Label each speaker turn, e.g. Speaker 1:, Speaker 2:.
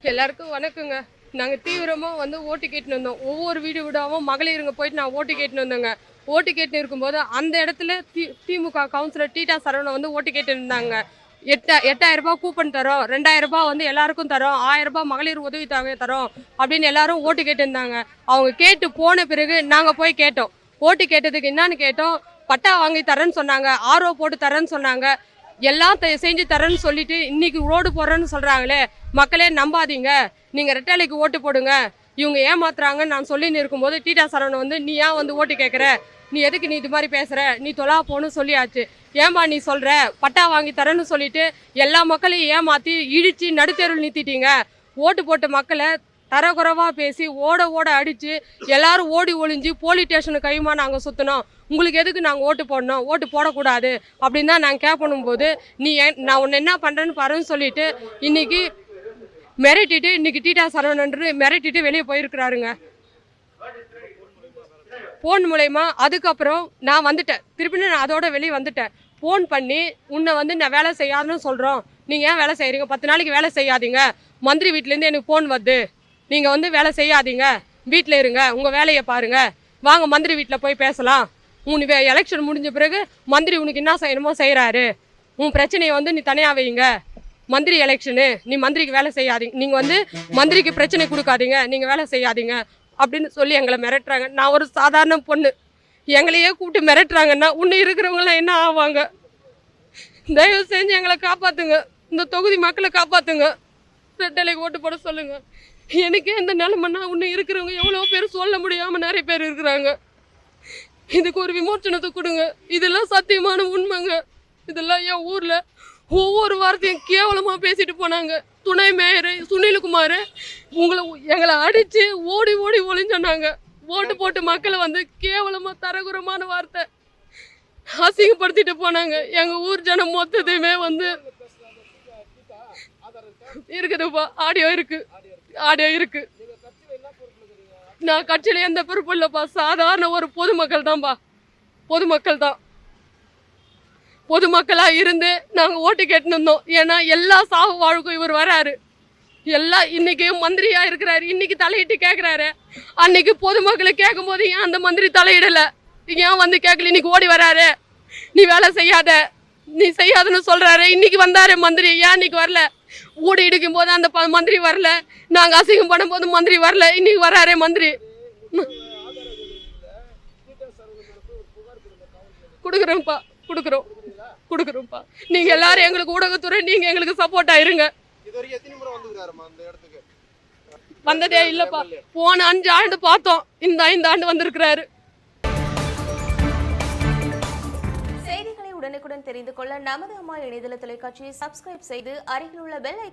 Speaker 1: எல்லாருக்கும் வணக்கங்க. நாங்க தீவிரமா ஓட்டு கேட்டுன்னு வந்தோம். ஒவ்வொரு வீடு வீடாவும் மகளிருங்க போயிட்டு நான் ஓட்டு கேட்டுன்னு வந்தோங்க. ஓட்டு கேட்டுன்னு இருக்கும்போது அந்த இடத்துல திமுக கவுன்சிலர் டீட்டா சரவணன் ஓட்டு கேட்டு இருந்தாங்க. 8,000 ரூபாய் கூப்பன் தரோம், 2,000 ரூபாய் எல்லாருக்கும் தரோம், 1,000 ரூபாய் மகளிர் உதவி தொகை தரோம் அப்படின்னு எல்லாரும் ஓட்டு கேட்டு இருந்தாங்க. அவங்க கேட்டு போன பிறகு நாங்க போய் கேட்டோம். ஓட்டு கேட்டதுக்கு என்னன்னு கேட்டோம், பட்டா வாங்கி தரேன்னு சொன்னாங்க, ஆர்ஓ போட்டு தரேன்னு சொன்னாங்க, எல்லாம் செஞ்சு தரேன்னு சொல்லிட்டு இன்னைக்கு ரோடு போடுறேன்னு சொல்றாங்களே. மக்களே நம்பாதீங்க, நீங்க ரெட்டாலைக்கு ஓட்டு போடுங்க, இவங்க ஏமாத்துறாங்கன்னு நான் சொல்லின்னு இருக்கும்போது டீட்டா சரவணன் நீ ஏன் ஓட்டு கேட்குற, நீ எதுக்கு நீ இது மாதிரி பேசுற, நீ தொலா போன்னு சொல்லியாச்சு, ஏமா நீ சொல்ற பட்டா வாங்கி தரேன்னு சொல்லிட்டு எல்லா மக்களையும் ஏமாத்தி இடிச்சு நடுத்தேர்வில் நிறுத்திட்டீங்க. ஓட்டு போட்ட மக்களை தரக்குறைவா பேசி ஓட ஓட அடிச்சு எல்லாரும் ஓடி ஒளிஞ்சு போலீஸ் ஸ்டேஷனுக்கு கையுமா நாங்கள் சுற்றினோம். உங்களுக்கு எதுக்கு நாங்கள் ஓட்டு போடணும், ஓட்டு போடக்கூடாது அப்படின்னு தான் நாங்கள் கேட்பணும் போது நீ நான் உன்னை என்ன பண்ணுறேன்னு பாருன்னு சொல்லிட்டு இன்னைக்கு மிரட்டிட்டு இன்னைக்கு டீட்டா சரவணன் மிரட்டிட்டு வெளியே போயிருக்கிறாருங்க ஃபோன் மூலயமா. அதுக்கப்புறம் நான் வந்துட்டேன், திருப்பி நான் அதோட வெளியே வந்துட்டேன். ஃபோன் பண்ணி உன்னை நான் வேலை செய்யாதுன்னு சொல்கிறோம், நீங்கள் ஏன் வேலை செய்கிறீங்க, 10 நாளைக்கு வேலை செய்யாதீங்க, மந்திரி வீட்டிலேருந்து எனக்கு ஃபோன் வருது, நீங்கள் வேலை செய்யாதீங்க, வீட்டில் இருங்க, உங்கள் வேலையை பாருங்கள், வாங்க மந்திரி வீட்டில் போய் பேசலாம், எலெக்ஷன் முடிஞ்ச பிறகு மந்திரி உனக்கு என்ன செய்யணுமோ செய்கிறாரு, உன் பிரச்சனையை நீ தனியாக வைங்க, மந்திரி எலெக்ஷனு, நீ மந்திரிக்கு வேலை செய்யாதீங்க, நீங்கள் மந்திரிக்கு பிரச்சனை கொடுக்காதீங்க, நீங்கள் வேலை செய்யாதீங்க அப்படின்னு சொல்லி எங்களை மிரட்டுறாங்க. நான் ஒரு சாதாரண பொண்ணு, எங்களையே கூப்பிட்டு மிரட்டுறாங்கன்னா இன்னும் இருக்கிறவங்களாம் என்ன ஆவாங்க? தயவு செஞ்சு எங்களை காப்பாற்றுங்க, இந்த தொகுதி மக்களை காப்பாற்றுங்க, ரெட்டலைக்கு ஓட்டு போட சொல்லுங்க. எனக்கு இந்த நிலைமைன்னா இன்னும் இருக்கிறவங்க எவ்வளோ பேர் சொல்ல முடியாமல் நிறைய பேர் இருக்கிறாங்க. இதுக்கு ஒரு விமோச்சனத்தை கொடுங்க. இதெல்லாம் சத்தியமான உண்மைங்க. இதெல்லாம் என் ஊரில் ஒவ்வொரு வாரத்தையும் கேவலமாக பேசிட்டு போனாங்க. துணை மேயர் சுனில்குமார் எங்களை அடித்து ஓடி ஓடி ஒளிஞ்சோன்னாங்க. ஓட்டு போட்டு மக்களை கேவலமாக தரகுறமான வார்த்தை அசிங்கப்படுத்திட்டு போனாங்க. எங்கள் ஊர் ஜனம் மொத்தத்தையுமே இருக்குதுப்பா, ஆடியோ இருக்கு. நான் கட்சியில எந்த பொறுப்பு இல்லைப்பா, சாதாரண ஒரு பொதுமக்கள் தான்ப்பா, பொதுமக்களாக இருந்து நாங்கள் ஓட்டு கேட்டுன்னு இருந்தோம். ஏன்னா எல்லா சாவு வாழ்க்கும் இவர் வராரு, இன்னைக்கு மந்திரியா இருக்கிறாரு, இன்னைக்கு தலையிட்டு கேட்குறாரு. அன்னைக்கு பொதுமக்களை கேட்கும் போது ஏன் அந்த மந்திரி தலையிடலை, ஏன் கேட்கல, இன்னைக்கு ஓடி வராரு, நீ வேலை செய்யாத, நீ செய்யாதுன்னு சொல்றாரு. இன்னைக்கு வந்தாரு மந்திரி, ஏன் இன்னைக்கு வரல? ஊடி இடிக்கும் போது அந்த மந்திரி வரல, நாங்க அசிங்கம் பண்ணும் போது மந்திரி வரல, இன்னைக்கு வராரே மந்திரி. கொடுக்குறோம்ப்பா. நீங்க எல்லாரும் எங்களுக்கு ஊடகத்துறை, நீங்க எங்களுக்கு சப்போர்ட் ஆயிருங்க. வந்ததே இல்லப்பா, போன 5 ஆண்டு பார்த்தோம், இந்த 5 ஆண்டு வந்திருக்கிறாரு.
Speaker 2: செய்திகளை உடனுக்குடன் தெரிந்து கொள்ள நமது அம்மா இணையதள தொலைக்காட்சியை சப்ஸ்கிரைப் செய்து அருகில் உள்ள பெல்